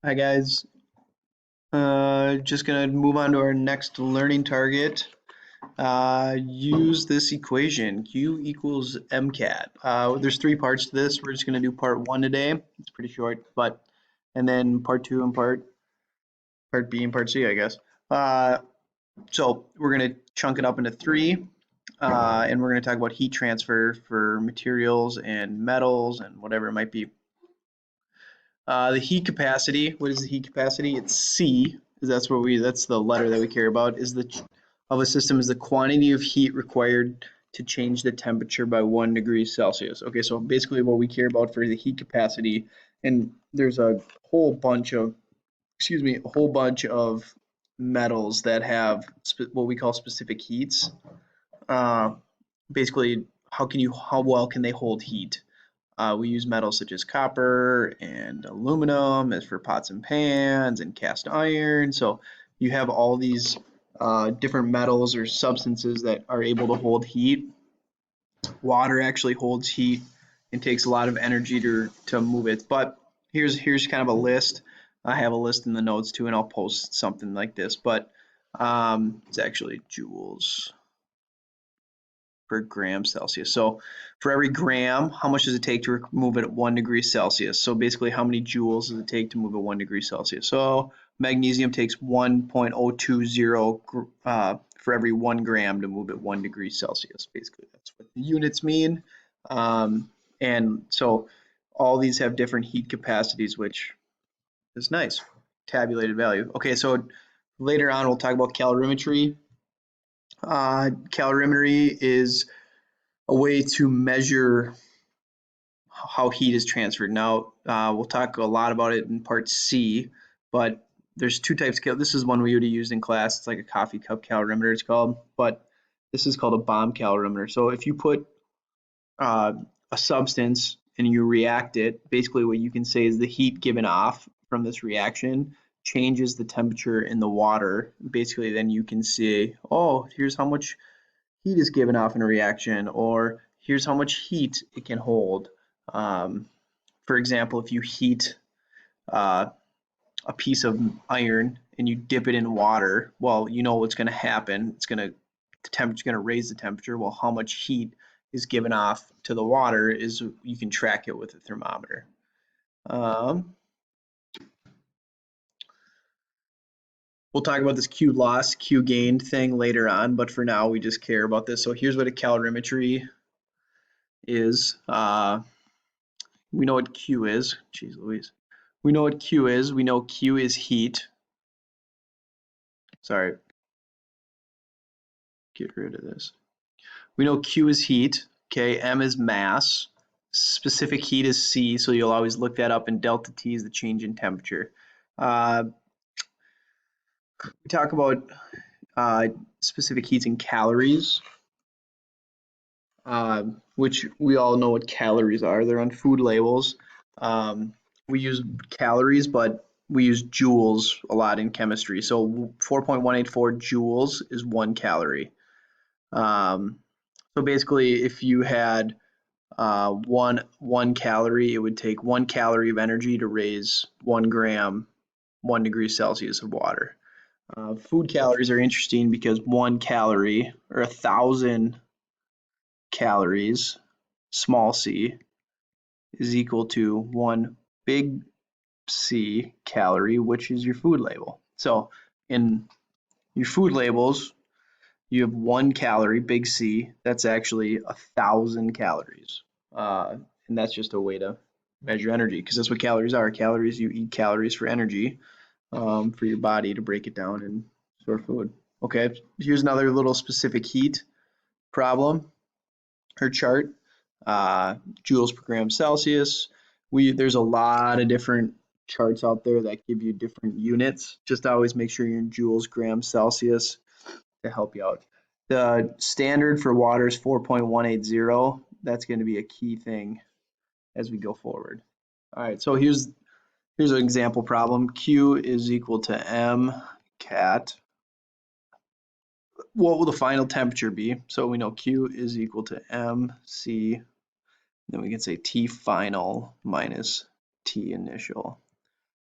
Hi guys, just gonna move on to our next learning target. Use this equation, Q equals MCAT. There's three parts to this. We're just gonna do part one today. It's pretty short, and then part two and part B and part C, I guess. Uh, so we're gonna chunk it up into three, and we're gonna talk about heat transfer for materials and metals and whatever it might be. The heat capacity, what is the heat capacity? It's C, 'cause that's the letter that we care about, of a system is the quantity of heat required to change the temperature by 1 degree Celsius. Okay, so basically what we care about for the heat capacity, and there's a whole bunch of, a whole bunch of metals that have what we call specific heats. Uh, Basically, how well can they hold heat? We use metals such as copper and aluminum as for pots and pans and cast iron. So you have all these different metals or substances that are able to hold heat. Water actually holds heat and takes a lot of energy to move it. But here's kind of a list. I have a list in the notes too, and I'll post something like this. But it's actually joules per gram Celsius. So for every gram, how much does it take to move it at 1 degree Celsius? So basically, how many joules does it take to move at 1 degree Celsius? So magnesium takes 1.020 for every 1 gram to move at 1 degree Celsius. Basically, that's what the units mean. And so all these have different heat capacities, which is nice. Tabulated value. Okay, so later on, we'll talk about calorimetry. Calorimetry is a way to measure how heat is transferred. Now, we'll talk a lot about it in part C, but there's two types of this is one we would have used in class. It's like a coffee cup calorimeter, it's called, but this is called a bomb calorimeter. So if you put a substance and you react it, basically what you can say is the heat given off from this reaction changes the temperature in the water. Basically, then you can say, oh, here's how much heat is given off in a reaction, or here's how much heat it can hold. Um, for example, if you heat uh, a piece of iron and you dip it in water, well, you know what's going to happen. The temperature's going to raise the temperature. Well, how much heat is given off to the water is you can track it with a thermometer. Um, we'll talk about this Q loss, Q gained thing later on, but for now we just care about this. So here's what a calorimetry is. We know what Q is. Jeez Louise. We know what Q is. We know Q is heat. Sorry, get rid of this. We know Q is heat. Okay, M is mass. Specific heat is C, so you'll always look that up, and delta T is the change in temperature. Uh, we talk about specific heats in calories, which we all know what calories are. They're on food labels. We use calories, but we use joules a lot in chemistry. So 4.184 joules is 1 calorie. Um, so basically, if you had one calorie, it would take 1 calorie of energy to raise 1 gram, 1 degree Celsius of water. Food calories are interesting because 1 calorie or 1,000 calories, small c, is equal to one big C calorie, which is your food label. So in your food labels, you have 1 calorie, big C, that's actually 1,000 calories. And that's just a way to measure energy because that's what calories are. Calories, you eat calories for energy, for your body to break it down and store food. Okay, here's another little specific heat problem or chart. Joules per gram Celsius. There's a lot of different charts out there that give you different units. Just always make sure you're in joules, grams, Celsius to help you out. The standard for water is 4.180. That's going to be a key thing as we go forward. All right, so here's an example problem. Q is equal to M cat. What will the final temperature be? So we know Q is equal to MC. Then we can say T final minus T initial.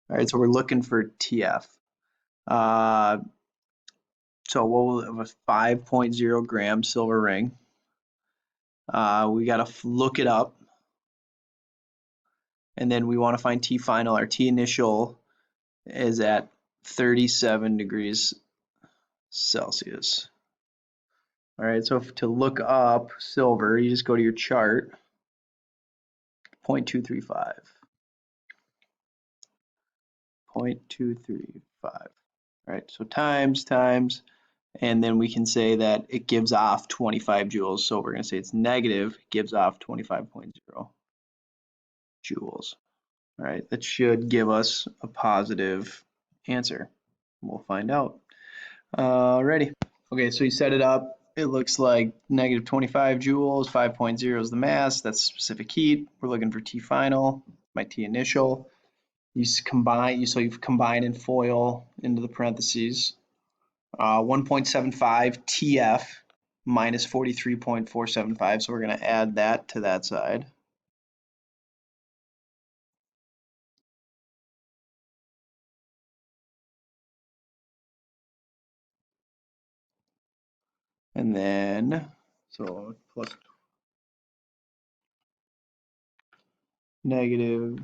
All right, so we're looking for TF. So what will have a 5.0 gram silver ring? We got to look it up, and then we want to find T final. Our T initial is at 37 degrees Celsius. All right, so to look up silver, you just go to your chart, 0.235. 0.235. All right, so times, and then we can say that it gives off 25 joules. So we're going to say it's negative, gives off 25.0 joules. All right, that should give us a positive answer. We'll find out. Alrighty. Okay, so you set it up. It looks like negative 25 joules, 5.0 is the mass. That's specific heat. We're looking for T final, my T initial. You combine, so you've combined and FOIL into the parentheses. 1.75 TF minus 43.475. So we're going to add that to that side. And then, so plus negative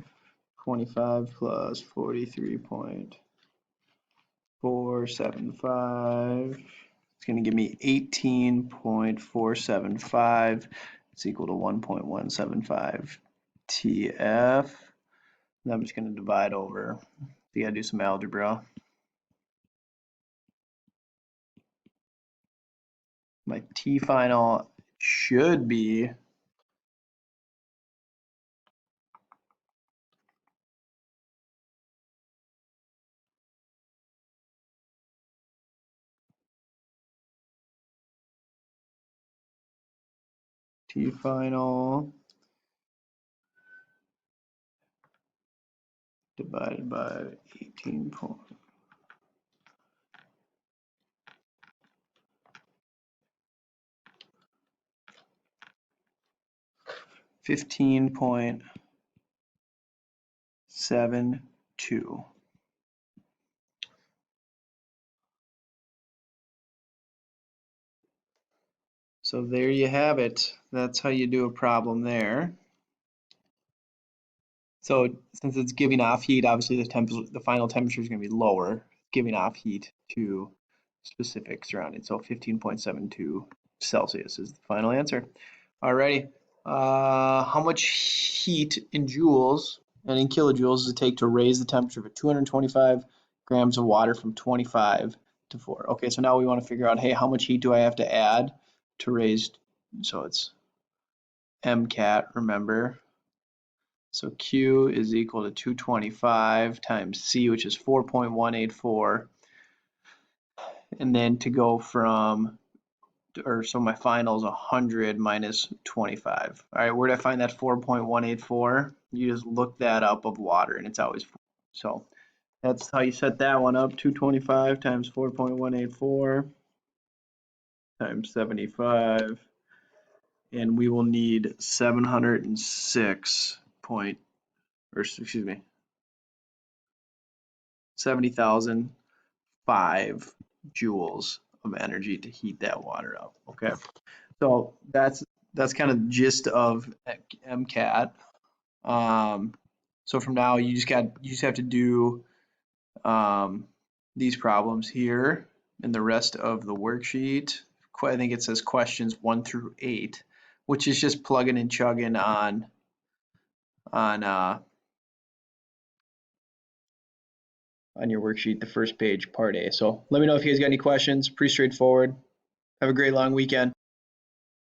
25 plus 43.475. It's going to give me 18.475. It's equal to 1.175 TF. And I'm just going to divide over. You got to do some algebra. My T final should be T final divided by 18. 15.72. So there you have it. That's how you do a problem there. So since it's giving off heat, obviously the final temperature is going to be lower, giving off heat to specific surroundings. So 15.72 Celsius is the final answer. Alrighty. How much heat in joules and in kilojoules does it take to raise the temperature of 225 grams of water from 25 to 4? Okay, so now we want to figure out, hey, how much heat do I have to add to raise, so it's MCAT, remember. So Q is equal to 225 times C, which is 4.184. And then to go from, so my final is 100 minus 25. All right, where did I find that 4.184? You just look that up of water, and it's always 4. So that's how you set that one up. 225 times 4.184 times 75. And we will need 706 point, or excuse me, 70,005 joules of energy to heat that water up. Okay, so that's kind of the gist of MCAT. So from now you just have to do these problems here in the rest of the worksheet. I think it says questions 1 through 8, which is just plugging and chugging on your worksheet, the first page, part A. So let me know if you guys got any questions. Pretty straightforward. Have a great long weekend.